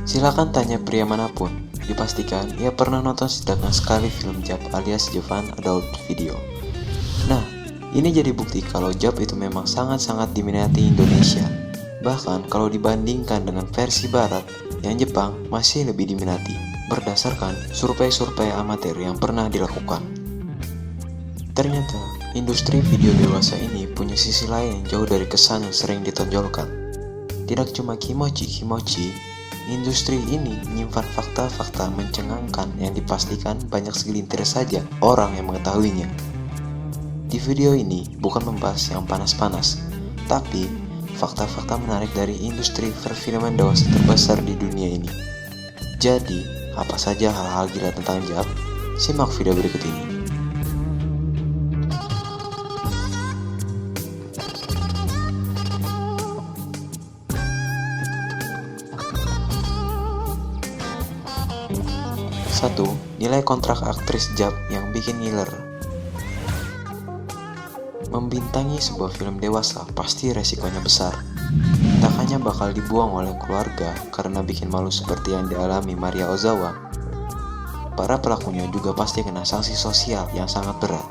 Silakan tanya pria manapun, dipastikan ia pernah nonton setidaknya sekali film JAB alias Javan Adult Video. Nah, ini jadi bukti kalau JAB itu memang sangat-sangat diminati Indonesia. Bahkan kalau dibandingkan dengan versi barat, yang Jepang masih lebih diminati, berdasarkan survei-survei amatir yang pernah dilakukan. Ternyata, industri video dewasa ini punya sisi lain yang jauh dari kesan yang sering ditonjolkan. Tidak cuma kimochi, industri ini menyimpan fakta-fakta mencengangkan yang dipastikan banyak segelintir saja orang yang mengetahuinya. Di video ini bukan membahas yang panas-panas, tapi fakta-fakta menarik dari industri perfilman dewasa terbesar di dunia ini. Jadi, apa saja hal-hal gila tentang JAB? Simak video berikut ini. Satu, nilai kontrak aktris JAB yang bikin ngiler. Membintangi sebuah film dewasa pasti resikonya besar. Tak hanya bakal dibuang oleh keluarga karena bikin malu seperti yang dialami Maria Ozawa, para pelakunya juga pasti kena sanksi sosial yang sangat berat.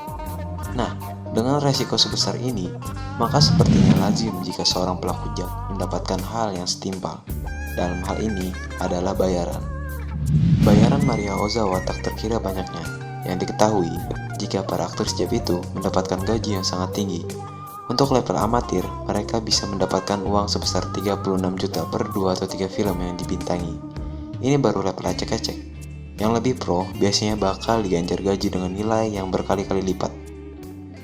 Nah, dengan resiko sebesar ini, maka sepertinya lazim jika seorang pelaku JAB mendapatkan hal yang setimpal. Dalam hal ini adalah bayaran. Bayaran Maria Ozawa tak terkira banyaknya. Yang diketahui, jika para aktris JAB itu mendapatkan gaji yang sangat tinggi. Untuk level amatir, mereka bisa mendapatkan uang sebesar 36 juta per 2 atau 3 film yang dibintangi. Ini baru level ecek-ecek. Yang lebih pro, biasanya bakal diganjar gaji dengan nilai yang berkali-kali lipat.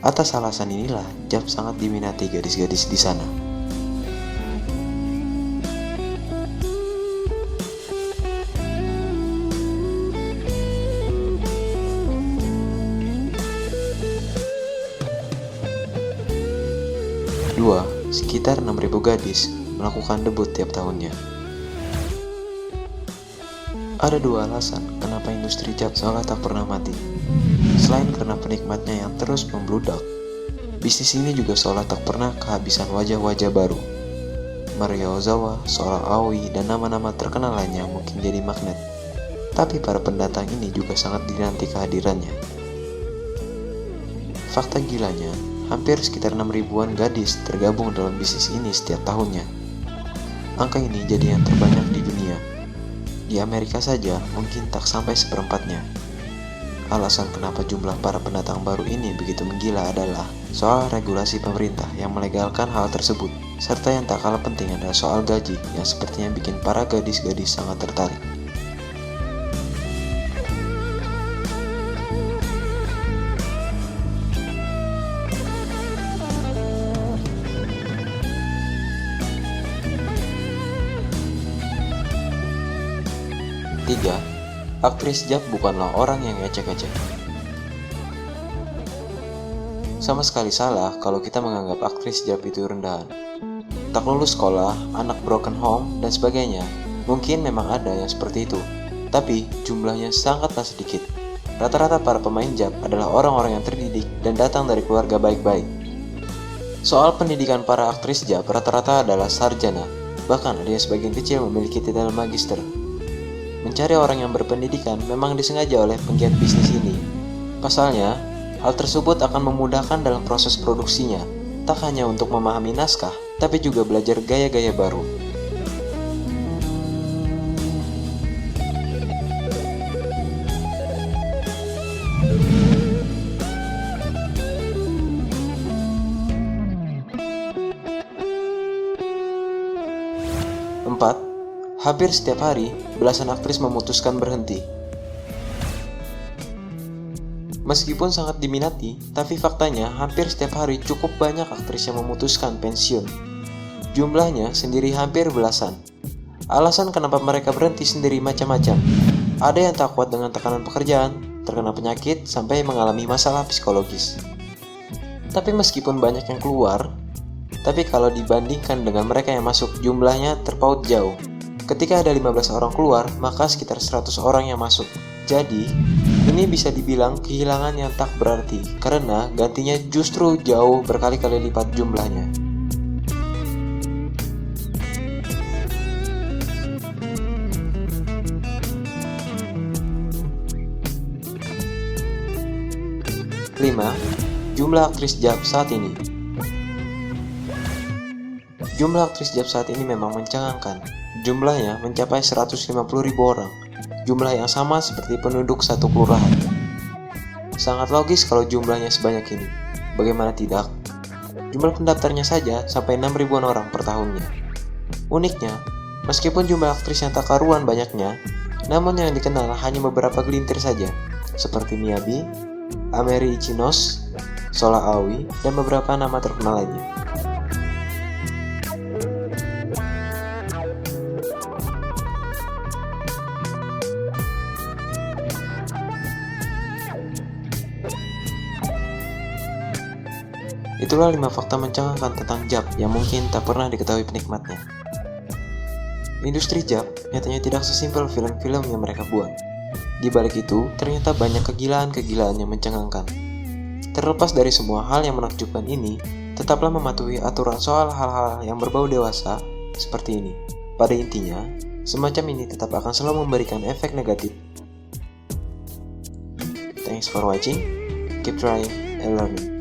Atas alasan inilah, JAB sangat diminati gadis-gadis di sana. Dua, sekitar 6.000 gadis melakukan debut tiap tahunnya. Ada dua alasan kenapa industri JAB seolah tak pernah mati. Selain karena penikmatnya yang terus membludak, bisnis ini juga seolah tak pernah kehabisan wajah-wajah baru. Maria Ozawa, Sora Aoi, dan nama-nama terkenal lainnya mungkin jadi magnet. Tapi para pendatang ini juga sangat dinanti kehadirannya. Fakta gilanya, hampir sekitar 6.000-an gadis tergabung dalam bisnis ini setiap tahunnya. Angka ini jadi yang terbanyak di dunia. Di Amerika saja mungkin tak sampai seperempatnya. Alasan kenapa jumlah para pendatang baru ini begitu menggila adalah soal regulasi pemerintah yang melegalkan hal tersebut, serta yang tak kalah penting adalah soal gaji yang sepertinya bikin para gadis-gadis sangat tertarik. Tiga, aktris JAB bukanlah orang yang ecek-ecek. Sama sekali salah kalau kita menganggap aktris JAB itu rendahan. Tak lulus sekolah, anak broken home, dan sebagainya. Mungkin memang ada yang seperti itu, tapi jumlahnya sangatlah sedikit. Rata-rata para pemain JAB adalah orang-orang yang terdidik dan datang dari keluarga baik-baik. Soal pendidikan para aktris JAB rata-rata adalah sarjana, bahkan ada yang sebagian kecil memiliki titel magister. Mencari orang yang berpendidikan memang disengaja oleh penggiat bisnis ini. Pasalnya, hal tersebut akan memudahkan dalam proses produksinya, tak hanya untuk memahami naskah, tapi juga belajar gaya-gaya baru. Empat, hampir setiap hari, belasan aktris memutuskan berhenti. Meskipun sangat diminati, tapi faktanya hampir setiap hari cukup banyak aktris yang memutuskan pensiun. Jumlahnya sendiri hampir belasan. Alasan kenapa mereka berhenti sendiri macam-macam. Ada yang tak kuat dengan tekanan pekerjaan, terkena penyakit, sampai mengalami masalah psikologis. Tapi meskipun banyak yang keluar, tapi kalau dibandingkan dengan mereka yang masuk, jumlahnya terpaut jauh. Ketika ada 15 orang keluar, maka sekitar 100 orang yang masuk. Jadi, ini bisa dibilang kehilangan yang tak berarti, karena gantinya justru jauh berkali-kali lipat jumlahnya. kelima, jumlah aktris Jap saat ini. Jumlah aktris Jap saat ini memang mencengangkan. Jumlahnya mencapai 150.000 orang, jumlah yang sama seperti penduduk satu kelurahan. Sangat logis kalau jumlahnya sebanyak ini. Bagaimana tidak? Jumlah pendaftarnya saja sampai 6.000-an orang per tahunnya. Uniknya, meskipun jumlah aktris yang tak karuan banyaknya, namun yang dikenal hanya beberapa gelintir saja, seperti Miyabi, Ameri Ichinos, Sola Aoi, dan beberapa nama terkenal lainnya. Itulah 5 fakta mencengangkan tentang Jap yang mungkin tak pernah diketahui penikmatnya. Industri Jap nyatanya tidak sesimpel film-film yang mereka buat. Di balik itu, ternyata banyak kegilaan-kegilaan yang mencengangkan. Terlepas dari semua hal yang menakjubkan ini, tetaplah mematuhi aturan soal hal-hal yang berbau dewasa seperti ini. Pada intinya, semacam ini tetap akan selalu memberikan efek negatif. Thanks for watching, keep trying and learning.